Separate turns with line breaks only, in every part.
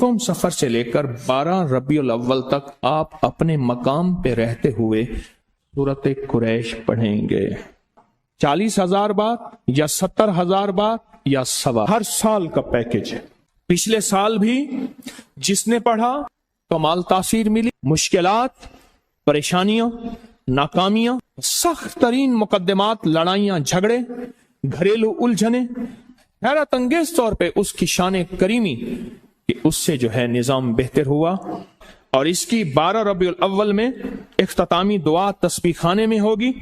10वें सफर से लेकर 12 रबीउल अव्वल तक आप अपने मकाम पे रहते हुए सूरत कुरैश पढ़ेंगे। 40,000 बार या 70,000 बार या सवा, हर साल का पैकेज है। पिछले साल भी जिसने पढ़ा कमाल तासीर मिली। मुश्किलात, परेशानियां, नाकामियां, सख्त तरीन मुकदमात, लड़ाइयां, झगड़े, घरेलू उलझने, हैरत अंगेज तौर पे उसकी शान करीमी कि उससे जो है निजाम बेहतर हुआ। और इसकी 12 रबीउल अव्वल में इख्तितामी दुआ तस्बीह खाने में होगी,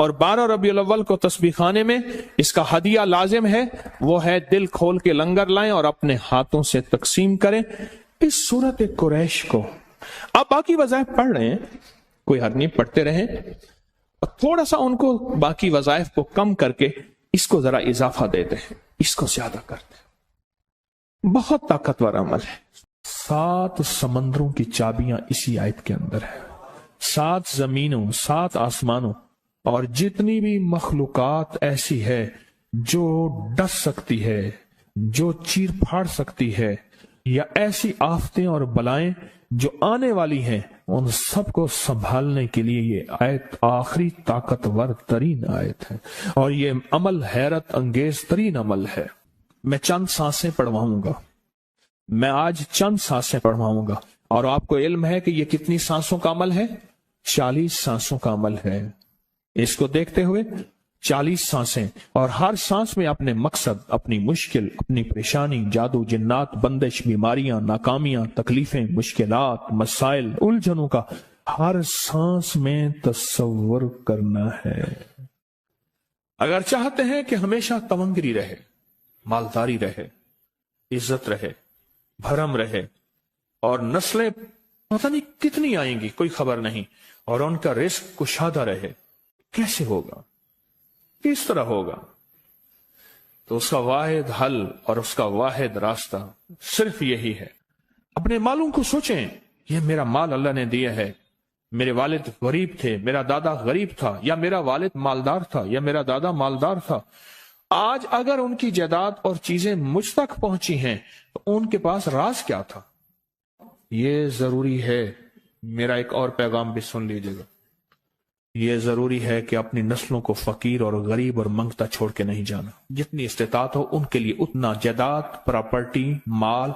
और 12 रबीउल अव्वल को तस्बीह खाने में इसका हदिया लाजिम है, वो है दिल खोल के लंगर लाएं और अपने हाथों से तकसीम करें इस सूरत कुरैश को। आप बाकी वज़ाइफ पढ़ रहे हैं, कोई हर नहीं, पढ़ते रहें, और थोड़ा सा उनको बाकी वज़ाइफ को कम करके इसको जरा इजाफा देते हैं, इसको ज्यादा करते हैं। बहुत ताकतवर अमल है। 7 समंदरों की चाबियां इसी आयत के अंदर है। 7 जमीनों, 7 आसमानों, और जितनी भी मखलूकात ऐसी है जो डस सकती है, जो चीर फाड़ सकती है, या ऐसी आफतें और बलाएं जो आने वाली हैं, उन सबको संभालने के लिए ये आयत आखिरी ताकतवर तरीन आयत है, और ये अमल हैरत अंगेज तरीन अमल है। मैं चंद सांसें पढ़वाऊंगा, मैं आज चंद सांसें पढ़वाऊंगा, और आपको इल्म है कि ये कितनी सांसों का अमल है? 40 सांसों का अमल है। इसको देखते हुए 40 सांसें, और हर सांस में अपने मकसद, अपनी मुश्किल, अपनी परेशानी, जादू जिन्नात, बंदिश, बीमारियां, नाकामियां, तकलीफें, मुश्किलात, मसाइल, उलझनों का हर सांस में तस्वुर करना है। अगर चाहते हैं कि हमेशा तवंगरी रहे, मालदारी रहे, इज्जत रहे, भरम रहे, और नस्लें पता नहीं कितनी आएंगी कोई खबर नहीं, और उनका रिस्क कुशादा रहे, कैसे होगा, किस तरह होगा? तो उसका वाहिद हल और उसका वाहिद रास्ता सिर्फ यही है। अपने मालों को सोचें, ये मेरा माल अल्लाह ने दिया है, मेरे वालिद गरीब थे, मेरा दादा गरीब था, या मेरा वालिद मालदार था, या मेरा दादा मालदार था। आज अगर उनकी जायदाद और चीजें मुझ तक पहुंची हैं, तो उनके पास राज क्या था? ये जरूरी है। मेरा एक और पैगाम भी सुन लीजिएगा। ये जरूरी है कि अपनी नस्लों को फकीर और गरीब और मंगता छोड़ के नहीं जाना। जितनी इस्तेतात हो उनके लिए उतना जायदाद, प्रॉपर्टी, माल,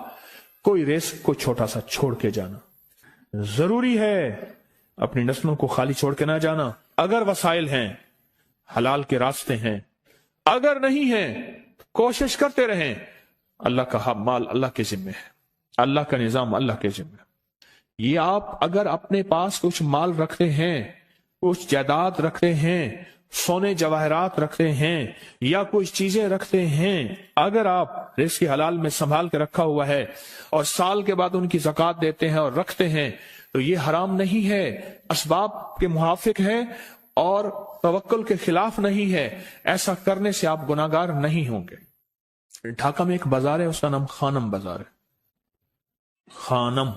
कोई रिस्क को छोटा सा छोड़ के जाना जरूरी है। अपनी नस्लों को खाली छोड़ के ना जाना। अगर वसाइल हैं, हलाल के रास्ते हैं, अगर नहीं है कोशिश करते रहें। अल्लाह का माल अल्लाह के जिम्मे है, अल्लाह का निजाम अल्लाह के जिम्मे। ये आप अगर अपने पास कुछ माल रखते हैं, कुछ जायदाद रखते हैं, सोने जवाहरात रखते हैं, या कुछ चीजें रखते हैं, अगर आप रिस्क हलाल में संभाल के रखा हुआ है और साल के बाद उनकी ज़कात देते हैं और रखते हैं, तो ये हराम नहीं है, असबाब के मुआफिक है और तवक्कुल के खिलाफ नहीं है। ऐसा करने से आप गुनाहगार नहीं होंगे। ढाका में एक बाजार है, उसका नाम खानम बाजार है। खानम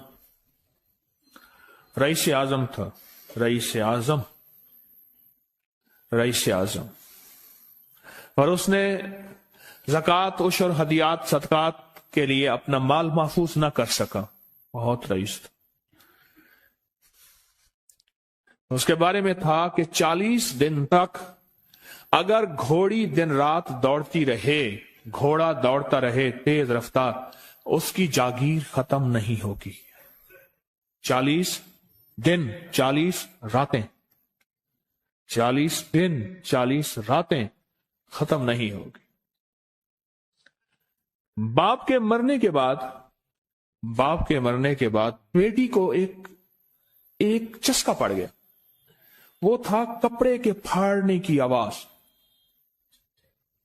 रईस आजम था, रईस आजम, और उसने ज़कात, उशर, हदियात, सदकात के लिए अपना माल महफूज ना कर सका। बहुत रईस था। उसके बारे में था कि 40 दिन तक अगर घोड़ी दिन रात दौड़ती रहे, घोड़ा दौड़ता रहे तेज रफ्तार, उसकी जागीर खत्म नहीं होगी। 40 दिन 40 रातें, 40 दिन 40 रातें खत्म नहीं होगी। बाप के मरने के बाद बेटी को एक चस्का पड़ गया। वो था कपड़े के फाड़ने की आवाज।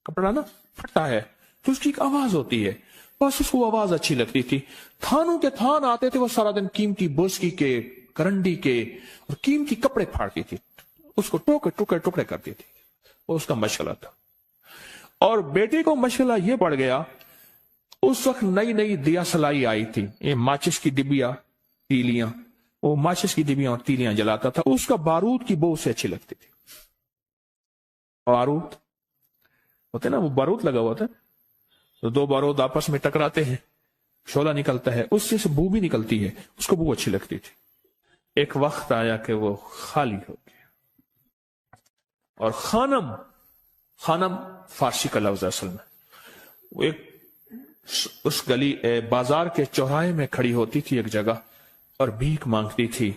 कपड़ा ना फटता है तो उसकी एक आवाज होती है, बस उसको आवाज अच्छी लगती थी। थानों के थान आते थे, वो सारा दिन कीमती बोसकी के, करंडी के और कीमती कपड़े फाड़ती थी, उसको टुकड़े करती थी। वो उसका मशगला था। और बेटे को मशगला ये पड़ गया, उस वक्त नई नई दिया सलाई आई थी, ये माचिस की डिबिया, तीलियां, वो माचिस की डिबियां और तीलियां जलाता था। उसका बारूद की बो उसे अच्छी लगती थी। बारूद होते ना, वो बारूद लगा हुआ था, तो 2 बारूद आपस में टकराते हैं شعلہ نکلتا ہے، اس سے بو بھی نکلتی ہے، اس کو بو اچھی لگتی تھی۔ ایک وقت آیا کہ وہ خالی ہو گیا، اور خانم فارسی کا لفظ اصل میں، وہ ایک اس گلی بازار کے چوراہے میں کھڑی ہوتی تھی ایک جگہ اور بھیک مانگتی تھی،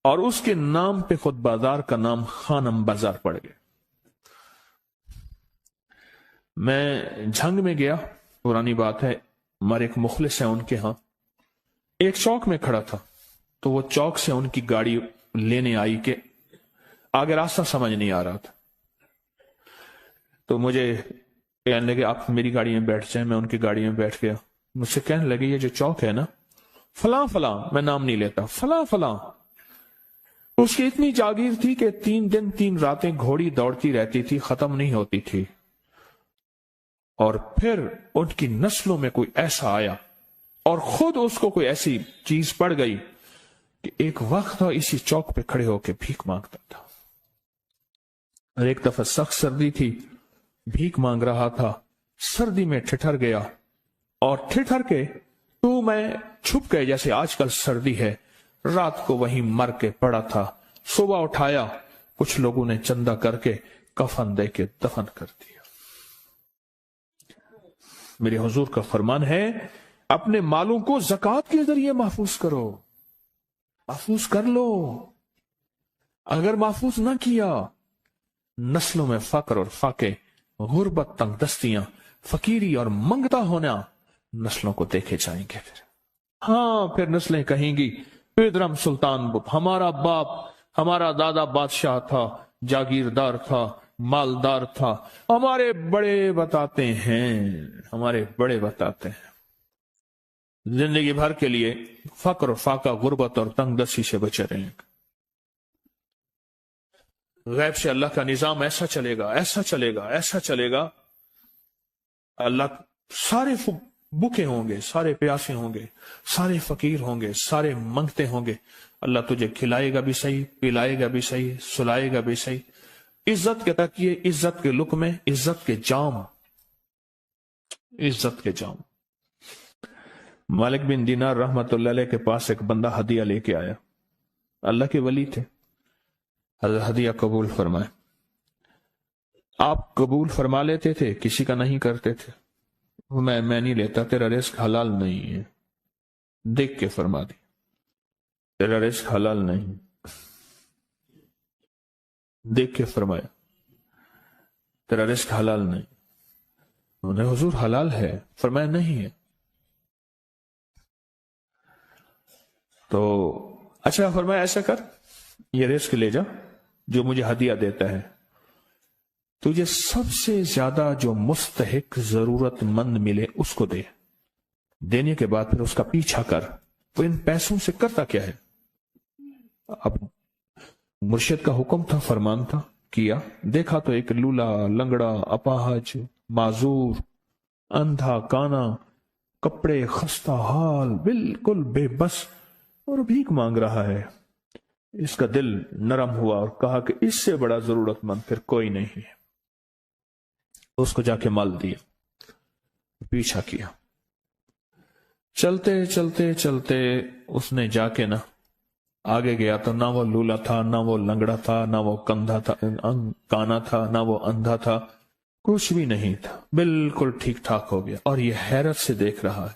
اور اس کے نام پہ خود بازار کا نام خانم بازار پڑ گیا۔ میں جھنگ میں گیا، پرانی بات ہے، ہمارے ایک مخلص ہیں ان کے ہاں، ایک چوک میں کھڑا تھا، تو وہ چوک سے ان کی گاڑی لینے آئی کہ آگے راستہ سمجھ نہیں آ رہا تھا، تو مجھے کہنے لگے آپ میری گاڑی میں بیٹھ جائیں۔ میں ان کی گاڑی میں بیٹھ گیا، مجھ سے کہنے لگے یہ جو چوک ہے نا فلاں فلاں، میں نام نہیں لیتا، فلاں فلاں، اس کی اتنی جاگیر تھی کہ 3 دن 3 راتیں گھوڑی دوڑتی رہتی تھی، ختم نہیں ہوتی تھی، اور پھر ان کی نسلوں میں کوئی ایسا آیا اور خود اس کو کوئی ایسی چیز پڑ گئی کہ ایک وقت اسی چوک پہ کھڑے ہو کے بھیک مانگتا تھا۔ اور ایک دفعہ سخت سردی تھی، بھیک مانگ رہا تھا، سردی میں ٹھٹر گیا، اور ٹھٹر کے تو میں چھپ گئے جیسے آج کل سردی ہے، رات کو وہیں مر کے پڑا تھا۔ صبح اٹھایا، کچھ لوگوں نے چندہ کر کے کفن دے کے دفن کر دیا۔ میرے حضور کا فرمان ہے اپنے مالوں کو زکوٰۃ کے ذریعے محفوظ کرو، محفوظ کر لو۔ اگر محفوظ نہ کیا، نسلوں میں فقر اور فاقے، غربت، تنگ دستیاں، فقیری اور منگتا ہونا نسلوں کو دیکھے جائیں گے۔ پھر نسلیں کہیں گی پیدرم سلطان ہمارا باپ، ہمارا دادا بادشاہ تھا، جاگیردار تھا، مالدار تھا، ہمارے بڑے بتاتے ہیں زندگی بھر کے لیے فقر اور فاقہ، غربت اور تنگ دستی سے بچے رہیں۔ غیب سے اللہ کا نظام ایسا چلے گا، ایسا چلے گا، ایسا چلے گا، اللہ سارے بھوکے ہوں گے، سارے پیاسے ہوں گے، سارے فقیر ہوں گے، سارے منگتے ہوں گے، اللہ تجھے کھلائے گا بھی صحیح، پلائے گا بھی صحیح، سلائے گا بھی صحیح، عزت کے تکیے، عزت کے لقمے، عزت کے جام، عزت کے جام۔ مالک بن دینار رحمت اللہ علیہ کے پاس ایک بندہ ہدیہ لے کے آیا، اللہ کے ولی تھے، حضرت ہدیہ قبول فرمائے۔ آپ قبول فرما لیتے تھے، کسی کا نہیں کرتے تھے۔ میں نہیں لیتا، تیرا رزق حلال نہیں ہے، دیکھ کے فرما دی، تیرا رزق حلال نہیں، دیکھ کے فرمایا تیرا رزق حلال نہیں۔ انہوں نے حضور حلال ہے، فرمایا نہیں ہے۔ تو اچھا فرمایا ایسا کر، یہ رزق لے جا جو مجھے ہدیہ دیتا ہے، تجھے سب سے زیادہ جو مستحق ضرورت مند ملے اس کو دے، دینے کے بعد پھر اس کا پیچھا کر، وہ ان پیسوں سے کرتا کیا ہے۔ اب مرشد کا حکم تھا، فرمان تھا، کیا، دیکھا تو ایک لولا، لنگڑا، اپاہج، معذور، اندھا، کانا، کپڑے خستہ حال، بالکل بے بس، اور بھیک مانگ رہا ہے۔ اس کا دل نرم ہوا اور کہا کہ اس سے بڑا ضرورت مند پھر کوئی نہیں ہے۔ اس کو جا کے مال دیا، پیچھا کیا، چلتے چلتے چلتے اس نے جا کے نا آگے گیا تو نہ وہ لولا تھا، نہ وہ لنگڑا تھا، نہ وہ کندھا تھا، کانا تھا، نہ وہ اندھا تھا، کچھ بھی نہیں تھا، بالکل ٹھیک ٹھاک ہو گیا، اور یہ حیرت سے دیکھ رہا ہے۔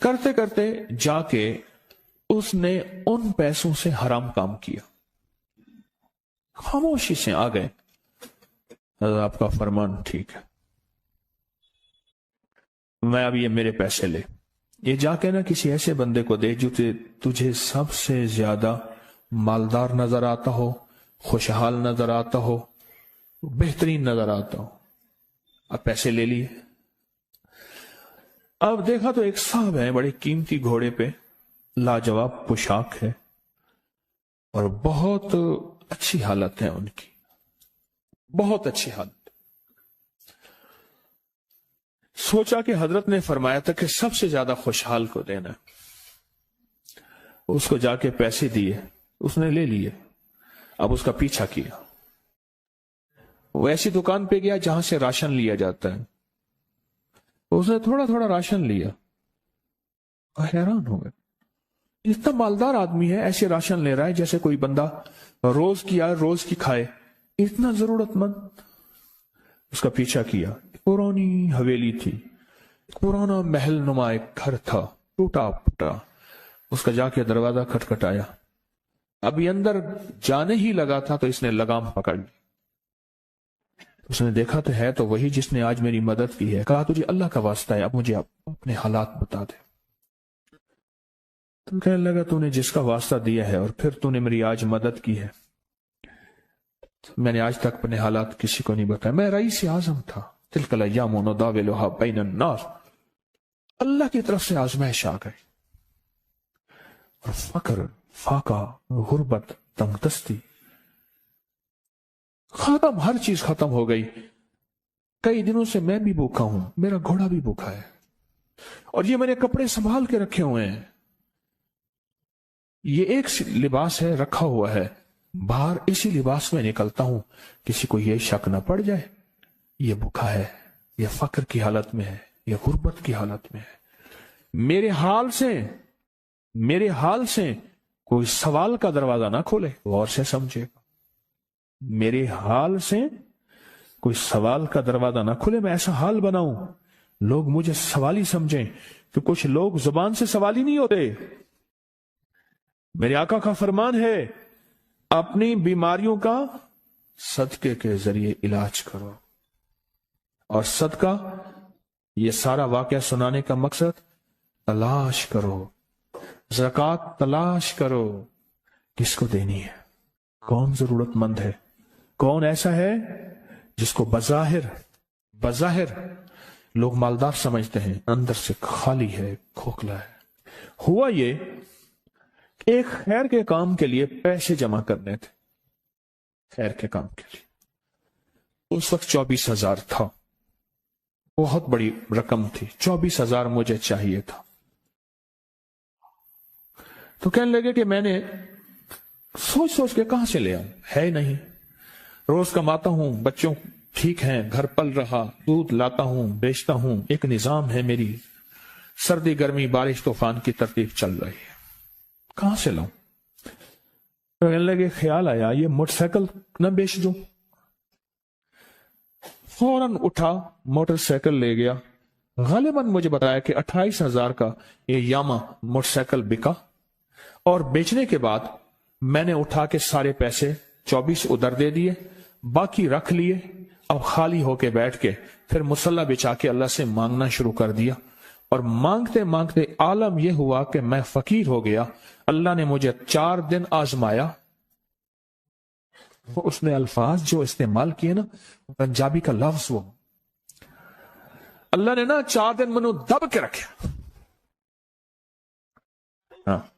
کرتے کرتے جا کے اس نے ان پیسوں سے حرام کام کیا، خاموشی سے آ گئے، آپ کا فرمان ٹھیک ہے، میں اب یہ میرے پیسے لے، یہ جا کے نا کسی ایسے بندے کو دے جو تجھے سب سے زیادہ مالدار نظر آتا ہو، خوشحال نظر آتا ہو، بہترین نظر آتا ہو۔ اب پیسے لے لیے، اب دیکھا تو ایک صاحب ہے، بڑے قیمتی گھوڑے پہ، لاجواب پوشاک ہے، اور بہت اچھی حالت ہے ان کی، بہت اچھی حالت۔ سوچا کہ حضرت نے فرمایا تھا کہ سب سے زیادہ خوشحال کو دینا، اس کو جا کے پیسے دیے، اس نے لے لیے، اب اس کا پیچھا کیا، وہ ایسی دکان پہ گیا جہاں سے راشن لیا جاتا ہے، उसने थोड़ा थोड़ा राशन लिया, हैरान हो गए, इतना मालदार आदमी है, ऐसे राशन ले रहा है जैसे कोई बंदा रोज की खाए, इतना जरूरतमंद। उसका पीछा किया। पुरानी हवेली थी, पुराना महल नुमा एक घर था, टूटा फूटा। उसका जाके दरवाजा खटखटाया। अभी अंदर जाने ही लगा था तो इसने लगाम पकड़ ली। उसने देखा तो है तो वही जिसने आज मेरी मदद की है। कहा तुझे अल्लाह का वास्ता है, अब मुझे अपने हालात बता दे। तो कहने लगा तूने जिसका वास्ता दिया है और फिर तूने मेरी आज मदद की है, मैंने आज तक अपने हालात किसी को नहीं बताया। मैं रईस आजम था। तिलकल अय्याम नुदाविलुहा बैनन नास। अल्लाह की तरफ से आजमाइश आ गई और फकर, फाका, गुर्बत, तंगदस्ती खत्म, हर चीज खत्म हो गई। कई दिनों से मैं भी भूखा हूं, मेरा घोड़ा भी भूखा है, और ये मैंने कपड़े संभाल के रखे हुए हैं। ये एक लिबास है रखा हुआ है, बाहर इसी लिबास में निकलता हूं, किसी को ये शक ना पड़ जाए ये भूखा है, ये फक्र की हालत में है, ये गुर्बत की हालत में है। मेरे हाल से कोई सवाल का दरवाजा ना खोले, गौर से समझेगा। मेरे हाल से कोई सवाल का दरवाजा ना खुले, मैं ऐसा हाल बनाऊं लोग मुझे सवाली समझें, कि कुछ लोग जुबान से सवाली नहीं होते। मेरे आका का फरमान है, अपनी बीमारियों का सदके के जरिए इलाज करो। और सदका, ये सारा वाकया सुनाने का मकसद, तलाश करो, ज़कात तलाश करो, किसको देनी है, कौन जरूरतमंद है, कौन ऐसा है जिसको बज़ाहिर लोग मालदार समझते हैं, अंदर से खाली है, खोखला है। हुआ ये, एक खैर के काम के लिए पैसे जमा करने थे, खैर के काम के लिए। उस वक्त 24,000 था, बहुत बड़ी रकम थी। 24,000 मुझे चाहिए था। तो कहने लगे कि मैंने सोच सोच के कहां से ले आऊं, है नहीं, रोज कमाता हूं, बच्चों ठीक हैं, घर पल रहा, दूध लाता हूं, बेचता हूं, एक निजाम है मेरी, सर्दी गर्मी बारिश तूफान की तरतीब चल रही है, कहां से लाऊं। तो कहने लगे, ख्याल आया ये मोटरसाइकिल न बेच दूं। फौरन उठा, मोटरसाइकिल ले गया। गालिबन मुझे बताया कि 28,000 का ये यामा मोटरसाइकिल बिका, और बेचने के बाद मैंने उठा के सारे पैसे 24 उधर दे दिए, बाकी रख लिए। अब खाली होके बैठ के फिर मुसल्ला बिछा के अल्लाह से मांगना शुरू कर दिया, और मांगते मांगते आलम यह हुआ कि मैं फकीर हो गया। अल्लाह ने मुझे 4 दिन आजमाया। वो उसने अल्फाज जो इस्तेमाल किए ना, पंजाबी का लफ्ज, वो अल्लाह ने ना 4 दिन मनु दब के रखे। हाँ,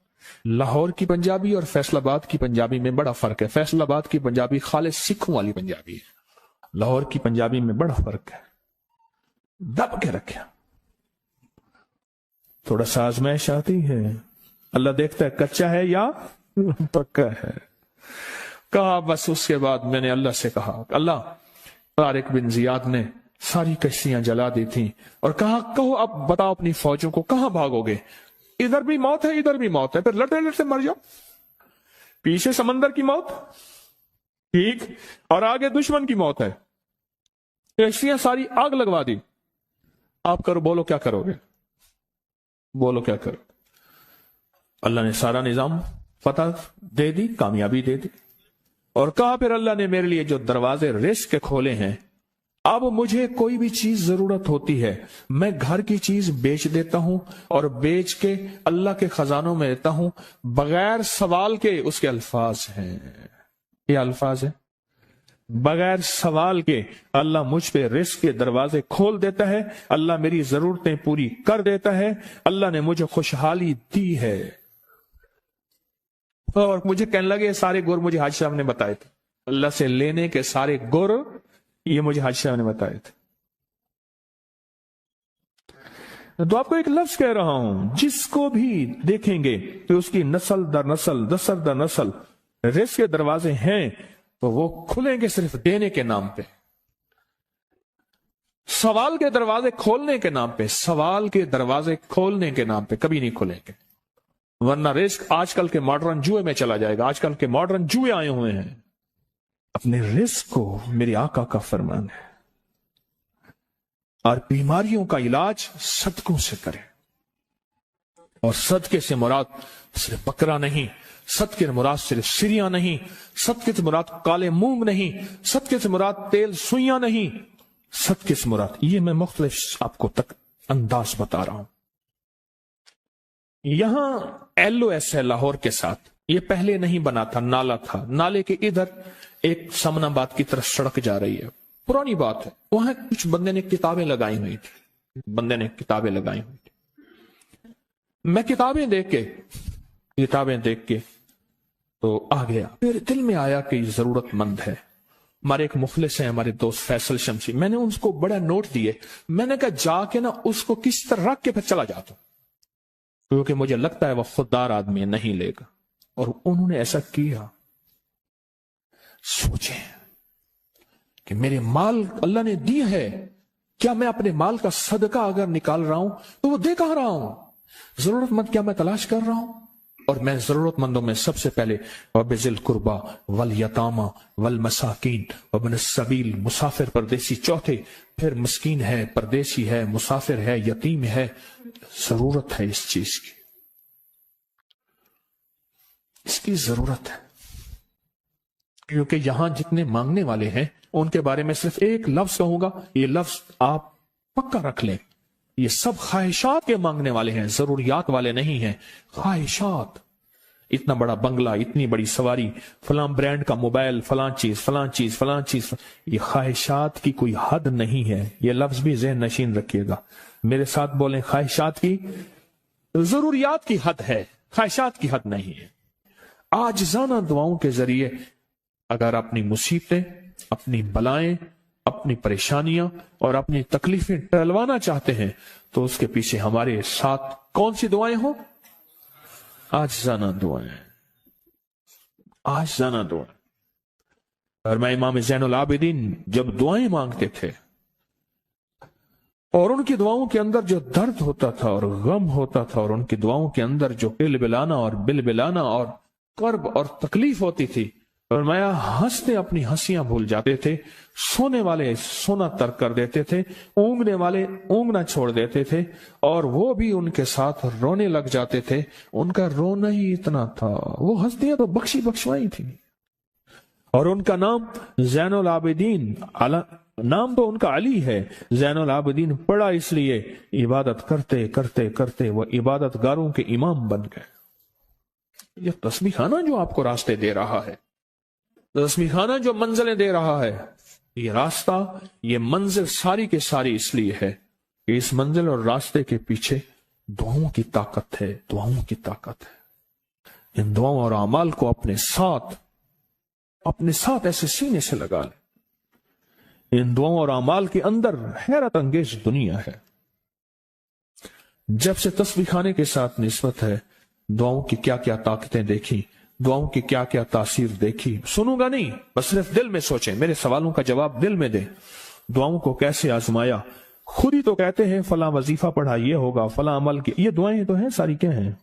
लाहौर की पंजाबी और फैसलाबाद की पंजाबी में बड़ा फर्क है। फैसलाबाद की पंजाबी खालिस सिखों वाली पंजाबी है, लाहौर की पंजाबी में बड़ा फर्क है। दब के रखे, थोड़ा सा आजमाइश आती है, अल्लाह देखता है कच्चा है या पक्का है। कहा, बस उसके बाद मैंने अल्लाह से कहा, अल्लाह, तारिक बिन जियाद ने सारी कश्तियां जला दी थी, और कहा, कहो अब बताओ अपनी फौजों को कहां भागोगे, इधर भी मौत है इधर भी मौत है, फिर लड़ते लड़ते मर जाओ। पीछे समंदर की मौत, ठीक, और आगे दुश्मन की मौत है। कश्तियां सारी आग लगवा दी, आप करो, बोलो क्या करोगे, बोलो क्या करो। अल्लाह ने सारा निजाम पता दे दी, कामयाबी दे दी, और कहा फिर अल्लाह ने मेरे लिए जो दरवाजे रिस्क के खोले हैं, अब मुझे कोई भी चीज जरूरत होती है, मैं घर की चीज बेच देता हूं, और बेच के अल्लाह के खजानों में देता हूं बगैर सवाल के। उसके अल्फाज हैं, ये अल्फाज है, बगैर सवाल के अल्लाह मुझ पे रिस्क के दरवाजे खोल देता है, अल्लाह मेरी जरूरतें पूरी कर देता है, अल्लाह ने मुझे खुशहाली दी है। और मुझे कहने लगे, सारे गुर मुझे हाजी साहब ने बताए थे, अल्लाह से लेने के सारे गुर ये मुझे हाजी साहब ने बताए थे। तो आपको एक लफ्ज कह रहा हूं, जिसको भी देखेंगे तो उसकी नस्ल दर नस्ल, दसर दर नस्ल रिस्क के दरवाजे हैं, तो वो खुलेंगे सिर्फ देने के नाम पे। सवाल के दरवाजे खोलने के नाम पे, सवाल के दरवाजे खोलने के नाम पे कभी नहीं खुलेंगे, वरना रिस्क आजकल के मॉडर्न जुए में चला जाएगा। आजकल के मॉडर्न जुए आए हुए हैं। अपने रिस्क को मेरे आका का फरमान है, और बीमारियों का इलाज सदकों से करें। और सदके से मुराद सिर्फ बकरा नहीं, सदके से मुराद सिर्फ सिरिया नहीं, सदके से मुराद काले मूंग नहीं, सदके से मुराद तेल सुइयां नहीं, सदके से मुराद, ये मैं मुख्तलिफ आपको तक अंदाज बता रहा हूं। यहां LOS है लाहौर के साथ, ये पहले नहीं बना था, नाला था, नाले के इधर एक समनाबाद की तरफ सड़क जा रही है, पुरानी बात है। वहां कुछ बंदे ने किताबें लगाई हुई थी, बंदे ने किताबें लगाई हुई थी। मैं किताबें देख के तो आ गया, मेरे दिल में आया कि जरूरतमंद है। हमारे एक मुखलिस है, हमारे दोस्त फैसल शमसी, मैंने उनको बड़ा नोट दिए। मैंने कहा जाके ना उसको किस तरह रख के फिर चला जाता, क्योंकि मुझे लगता है वह खुददार आदमी नहीं लेगा। और उन्होंने ऐसा किया। सोचें कि मेरे माल अल्लाह ने दिए है, क्या मैं अपने माल का सदका अगर निकाल रहा हूं तो वो दे कहां रहा हूं? जरूरतमंद क्या मैं तलाश कर रहा हूं? और मैं जरूरतमंदों में सबसे पहले वबिजिल कुर्बा वल यतामा वल मसाकीन वबन सबील, मुसाफिर परदेसी चौथे, फिर मस्कीन है, परदेसी है, मुसाफिर है, यतीम है। जरूरत है इस चीज की, इसकी जरूरत है। क्योंकि यहां जितने मांगने वाले हैं उनके बारे में सिर्फ एक लफ्ज कहूंगा, ये लफ्ज आप पक्का रख लें, ये सब ख्वाहिशात के मांगने वाले हैं, जरूरियात वाले नहीं हैं। ख्वाहिशात, इतना बड़ा बंगला, इतनी बड़ी सवारी, फलां ब्रांड का मोबाइल, फलां चीज फलां चीज फलां चीज, ये ख्वाहिशात की कोई हद नहीं है। ये लफ्ज भी ज़हन नशीन रखिएगा, मेरे साथ बोलें, ख्वाहिशात की, जरूरियात की हद है, ख्वाहिशात की हद नहीं है। आजिज़ाना दुआओं के जरिए अगर अपनी मुसीबतें, अपनी बलाएं, अपनी परेशानियां और अपनी तकलीफें टलवाना चाहते हैं तो उसके पीछे हमारे साथ कौन सी दुआएं हो? आजिज़ाना दुआएं, आजिज़ाना दुआएं। और मैं इमाम ज़ैनुल आबिदीन जब दुआएं मांगते थे और उनकी दुआओं के अंदर जो दर्द होता था और गम होता था, और उनकी दुआओं के अंदर जो बिलबिलाना और बिलबिलाना और कर्ब और तकलीफ होती थी, और मैं हंसते अपनी हंसियां भूल जाते थे, सोने वाले सोना तर्क कर देते थे, ऊँगने वाले ऊँगना छोड़ देते थे, और वो भी उनके साथ रोने लग जाते थे। उनका रोना ही इतना था, वो हंसदियां तो बख्शी बख्शवाई थी। और उनका नाम ज़ैनुल आबिदीन, नाम तो उनका अली है, ज़ैनुल आबिदीन पड़ा इसलिए इबादत करते करते करते वो इबादतगारों के इमाम बन गए। ये तस्बीह खाना जो आपको रास्ते दे रहा है, तस्बीह खाना जो मंजिलें दे रहा है, ये रास्ता, ये मंजिल सारी के सारी इसलिए है कि इस मंजिल और रास्ते के पीछे दुआओं की ताकत है, दुआओं की ताकत है। इन दुआओं और अमाल को अपने साथ ऐसे सीने से लगा ले। इन दुआओं और अमाल के अंदर हैरत अंगेज दुनिया है। जब से तस्बीह खाने के साथ निस्बत है, दुआओं की क्या क्या ताकतें देखी, दुआओं की क्या क्या तासीर देखी, सुनूंगा नहीं, बस सिर्फ दिल में सोचें, मेरे सवालों का जवाब दिल में दें। दुआओं को कैसे आजमाया, खुद ही तो कहते हैं फला वजीफा पढ़ा, ये होगा, फला अमल की, ये दुआएं तो हैं सारी, क्या हैं?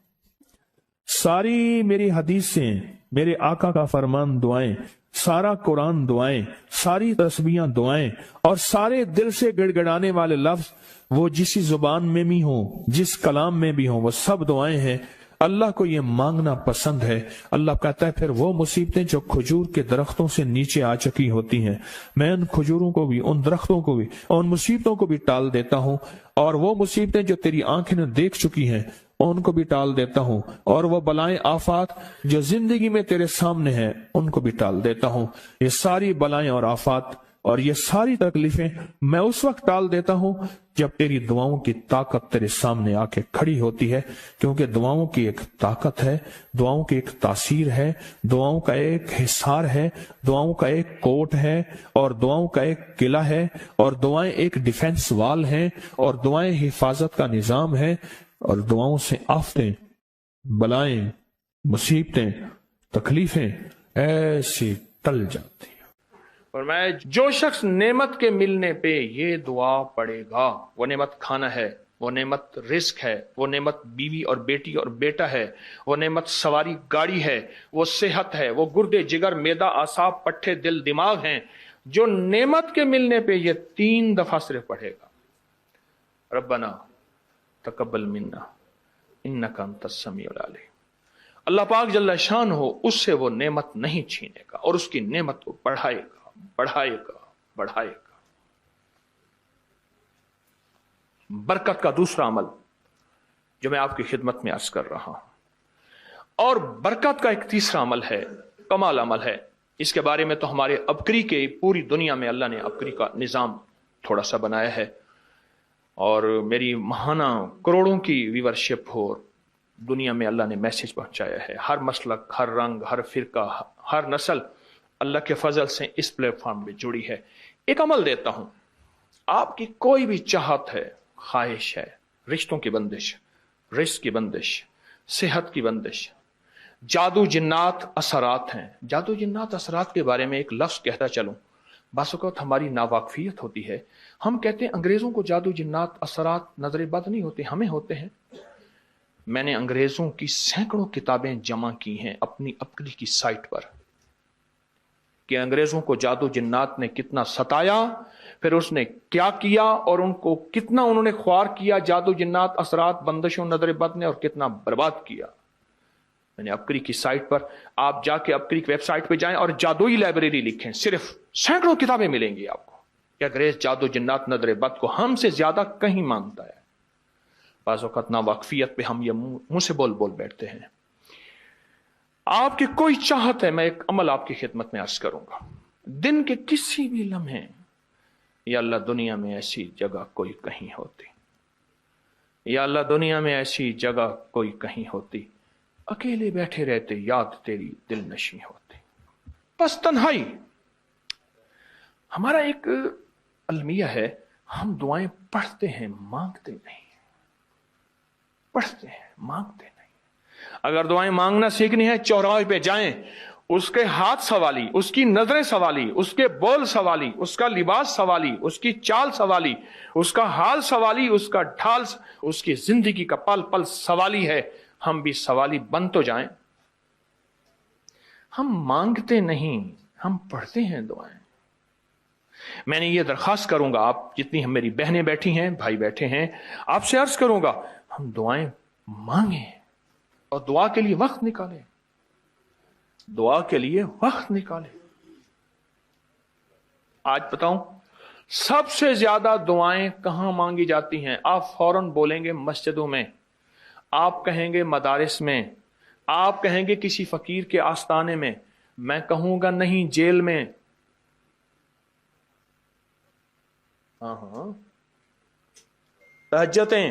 सारी मेरी हदीसें, मेरे आका का फरमान दुआएं, सारा कुरान दुआएं, सारी तस्बीहां दुआएं, और सारे दिल से गिड़गिड़ाने वाले लफ्ज वो जिस जुबान में भी हो, जिस कलाम में भी हो, वो सब दुआएं हैं। अल्लाह को ये मांगना पसंद है। अल्लाह कहता है फिर वो मुसीबतें जो खजूर के दरख्तों से नीचे आ चुकी होती हैं, मैं उन खजूरों को भी, उन दरख्तों को भी, उन मुसीबतों को भी टाल देता हूं, और वो मुसीबतें जो तेरी आंखें ने देख चुकी हैं उनको भी टाल देता हूं, और वो बलाएं आफात जो जिंदगी में तेरे सामने हैं उनको भी टाल देता हूं। ये सारी बलाएं और आफात और ये सारी तकलीफें मैं उस वक्त टाल देता हूं जब तेरी दुआओं की ताकत तेरे सामने आके खड़ी होती है, क्योंकि दुआओं की एक ताकत है, दुआओं की एक तासीर है, दुआओं का एक हिसार है, दुआओं का एक कोट है, और दुआओं का एक किला है, और दुआएं एक डिफेंस वाल है, और दुआएं हिफाजत का निजाम है, और दुआओं से आफतें, बलाएं, मुसीबतें, तकलीफें ऐसी टल जाती हैं। اور میں جو شخص نعمت کے ملنے پہ یہ دعا پڑھے گا، وہ نعمت کھانا ہے، وہ نعمت رزق ہے، وہ نعمت بیوی اور بیٹی اور بیٹا ہے، وہ نعمت سواری گاڑی ہے، وہ صحت ہے، وہ گردے جگر معدہ اعصاب پٹھے دل دماغ ہیں، جو نعمت کے ملنے پہ یہ 3 دفعہ صرف پڑھے گا، ربنا تقبل منا انک انت السمیع العلیم، اللہ پاک جل شان ہو اس سے وہ نعمت نہیں چھینے گا اور اس کی نعمت کو بڑھائے گا بڑھائے گا بڑھائے گا۔ برکت کا دوسرا عمل جو میں آپ کی خدمت میں عرض کر رہا ہوں، اور برکت کا ایک تیسرا عمل ہے، کمال عمل ہے، اس کے بارے میں تو ہمارے ابکری کے پوری دنیا میں اللہ نے ابکری کا نظام تھوڑا سا بنایا ہے، اور میری ماہانہ کروڑوں کی ویورشپ ہو، دنیا میں اللہ نے میسج پہنچایا ہے، ہر مسلک، ہر رنگ، ہر فرقہ، ہر نسل اللہ کے فضل سے اس پلیٹ فارم میں جڑی ہے۔ ایک عمل دیتا ہوں، آپ کی کوئی بھی چاہت ہے، خواہش ہے، رشتوں کی بندش، رزق کی بندش، صحت کی بندش، جادو جنات اثرات ہیں۔ جادو جنات اثرات کے بارے میں ایک لفظ کہتا چلوں، بعض اوقات ہماری ناواقفیت ہوتی ہے، ہم کہتے ہیں انگریزوں کو جادو جنات اثرات نظر بد نہیں ہوتے، ہمیں ہوتے ہیں۔ میں نے انگریزوں کی سینکڑوں کتابیں جمع کی ہیں اپنی ابکری کی سائٹ پر، کہ انگریزوں کو جادو جنات نے کتنا ستایا، پھر اس نے کیا کیا، اور ان کو کتنا انہوں نے خوار کیا جادو جنات اثرات بندشوں نظر بد نے، اور کتنا برباد کیا۔ میں نے ابکری کی سائٹ پر، آپ جا کے ابکری کی ویب سائٹ پہ جائیں اور جادوئی لائبریری لکھیں، صرف سینکڑوں کتابیں ملیں گی آپ کو کہ انگریز جادو جنات نظر بد کو ہم سے زیادہ کہیں مانتا ہے۔ بعض اوقات ناواقفیت پہ ہم یہ منہ سے بول بیٹھتے ہیں۔ آپ کی کوئی چاہت ہے، میں ایک عمل آپ کی خدمت میں عرض کروں گا، دن کے کسی بھی لمحے، یا اللہ دنیا میں ایسی جگہ کوئی کہیں ہوتی، یا اللہ دنیا میں ایسی جگہ کوئی کہیں ہوتی، اکیلے بیٹھے رہتے یاد تیری دل نشیں ہوتی، بس تنہائی۔ ہمارا ایک المیہ ہے، ہم دعائیں پڑھتے ہیں مانگتے نہیں، پڑھتے ہیں مانگتے نہیں۔ اگر دعائیں مانگنا سیکھنی ہے، چوراہے پہ جائیں، اس کے ہاتھ سوالی، اس کی نظریں سوالی، اس کے بول سوالی، اس کا لباس سوالی، اس کی چال سوالی، اس کا حال سوالی، اس کا ڈھال، اس کی زندگی کا پل پل سوالی ہے۔ ہم بھی سوالی بن تو جائیں۔ ہم مانگتے نہیں، ہم پڑھتے ہیں دعائیں۔ میں نے یہ درخواست کروں گا، آپ جتنی ہم میری بہنیں بیٹھی ہیں، بھائی بیٹھے ہیں، آپ سے عرض کروں گا، ہم دعائیں مانگیں اور دعا کے لیے وقت نکالیں، دعا کے لیے وقت نکالیں۔ آج بتاؤں سب سے زیادہ دعائیں کہاں مانگی جاتی ہیں؟ آپ فوراً بولیں گے مسجدوں میں، آپ کہیں گے مدارس میں، آپ کہیں گے کسی فقیر کے آستانے میں، میں کہوں گا نہیں جیل میں۔ تہجدیں،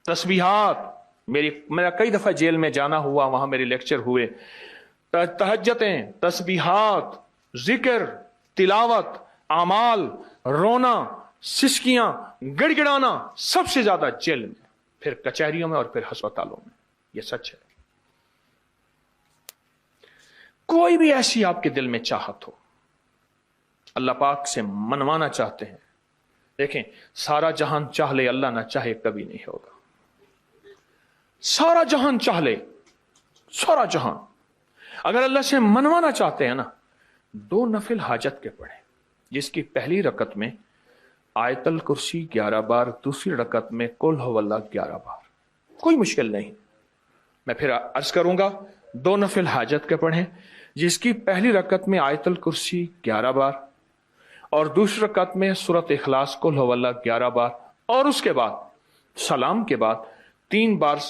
تسبیحات، میرا کئی دفعہ جیل میں جانا ہوا، وہاں میرے لیکچر ہوئے۔ تہجدیں، تسبیحات، ذکر، تلاوت، اعمال، رونا، سسکیاں، گڑ گڑانا، سب سے زیادہ جیل میں، پھر کچہریوں میں، اور پھر ہسپتالوں میں۔ یہ سچ ہے۔ کوئی بھی ایسی آپ کے دل میں چاہت ہو، اللہ پاک سے منوانا چاہتے ہیں، دیکھیں سارا جہان چاہ لے، اللہ نہ چاہے کبھی نہیں ہوگا۔ سارا جہان چاہ لے، سارا جہان، اگر اللہ سے منوانا چاہتے ہیں نا، 2 نفل حاجت کے پڑھیں، جس کی پہلی رکعت میں آیت الکرسی 11 بار، دوسری رکعت میں قل هو اللہ 11 بار، کوئی مشکل نہیں۔ میں پھر عرض کروں گا، 2 نفل حاجت کے پڑھیں، جس کی پہلی رکعت میں آیت الکرسی 11 بار، اور دوسری رکعت میں سورۃ اخلاص قل هو اللہ 11 بار، اور اس کے بعد سلام کے بعد 3 بار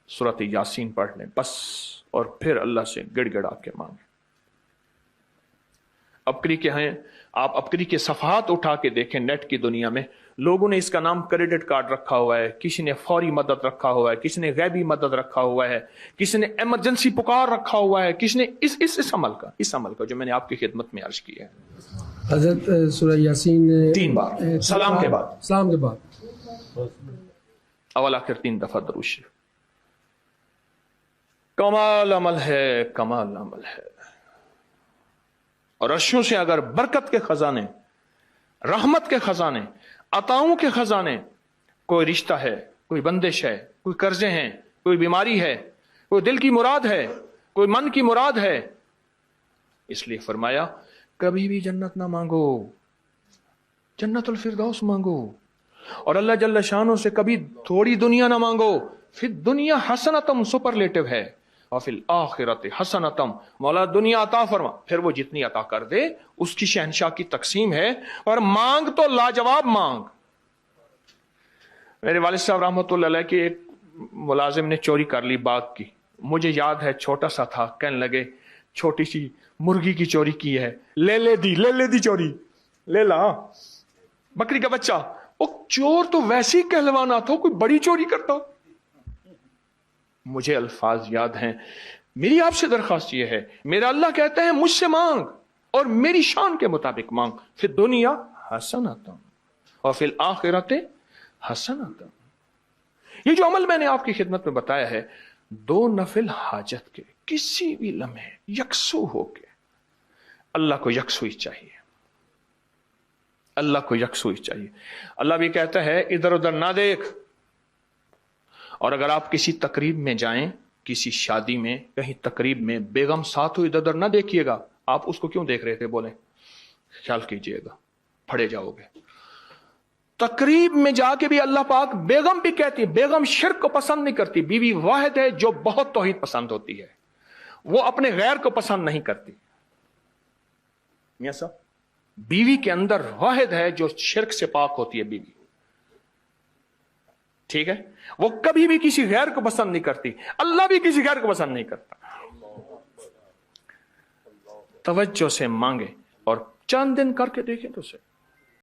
سورۃ یاسین پڑھ لیں بس، اور پھر اللہ سے گڑ گڑا کے مانگیں۔ ابکری کے ہیں، آپ ابکری کے صفحات اٹھا کے دیکھیں، نیٹ کی دنیا میں لوگوں نے اس کا نام کریڈٹ کارڈ رکھا ہوا ہے، کسی نے فوری مدد رکھا ہوا ہے، کسی نے غیبی مدد رکھا ہوا ہے، کسی نے ایمرجنسی پکار رکھا ہوا ہے، کسی نے اس عمل کا جو میں نے آپ کی خدمت میں عرض کیا ہے۔
حضرت سورہ یاسین
3 بار سلام کے بعد، اول آخر 3 دفعہ درود شریف۔ کمال عمل ہے، کمال عمل ہے۔ اور عرشوں سے اگر برکت کے خزانے، رحمت کے خزانے، عطاؤں کے خزانے، کوئی رشتہ ہے، کوئی بندش ہے، کوئی قرضے ہیں، کوئی بیماری ہے، کوئی دل کی مراد ہے، کوئی من کی مراد ہے، اس لیے فرمایا کبھی بھی جنت نہ مانگو، جنت الفردوس مانگو، اور اللہ جل شانہ سے کبھی تھوڑی دنیا نہ مانگو. پھر دنیا حسنتم سپرلیٹو ہے، اور فی الآخرت حسنتم، مولا دنیا عطا فرما، پھر وہ جتنی عطا کر دے اس کی شہنشاہ کی تقسیم ہے، اور مانگ تو لاجواب مانگ. میرے والد صاحب رحمۃ اللہ علیہ کے ایک ملازم نے چوری کر لی باغ کی. مجھے یاد ہے چھوٹا سا تھا، کہنے لگے چھوٹی سی مرغی کی چوری کی ہے، لے لے دی چوری، لے لا بکری کا بچہ. وہ چور تو ویسے ہی کہلوانا تھا، کوئی بڑی چوری کرتا. مجھے الفاظ یاد ہیں. میری آپ سے درخواست یہ ہے، میرا اللہ کہتا ہے مجھ سے مانگ اور میری شان کے مطابق مانگ، پھر دنیا حسنتم اور فی الآخرت حسنتم. یہ جو عمل میں نے آپ کی خدمت میں بتایا ہے، 2 نفل حاجت کے کسی بھی لمحے یکسو ہو کے، اللہ کو یکسوئی چاہیے، اللہ کو یکسوئی چاہیے. اللہ بھی کہتا ہے ادھر ادھر نہ دیکھ. اور اگر آپ کسی تقریب میں جائیں، کسی شادی میں، کہیں تقریب میں، بیگم ساتھ ہو، ادھر ادھر نہ دیکھیے گا. آپ اس کو کیوں دیکھ رہے تھے؟ بولیں، خیال کیجئے گا، پھڑے جاؤ گے. تقریب میں جا کے بھی اللہ پاک، بیگم بھی کہتی ہے، بیگم شرک کو پسند نہیں کرتی، بیوی واحد ہے جو بہت توحید پسند ہوتی ہے، وہ اپنے غیر کو پسند نہیں کرتی. میاں صاحب، بیوی کے اندر واحد ہے جو شرک سے پاک ہوتی ہے بیوی، ٹھیک ہے؟ وہ کبھی بھی کسی غیر کو پسند نہیں کرتی، اللہ بھی کسی غیر کو پسند نہیں کرتا. توجہ سے مانگے اور چند دن کر کے دیکھیں تو سے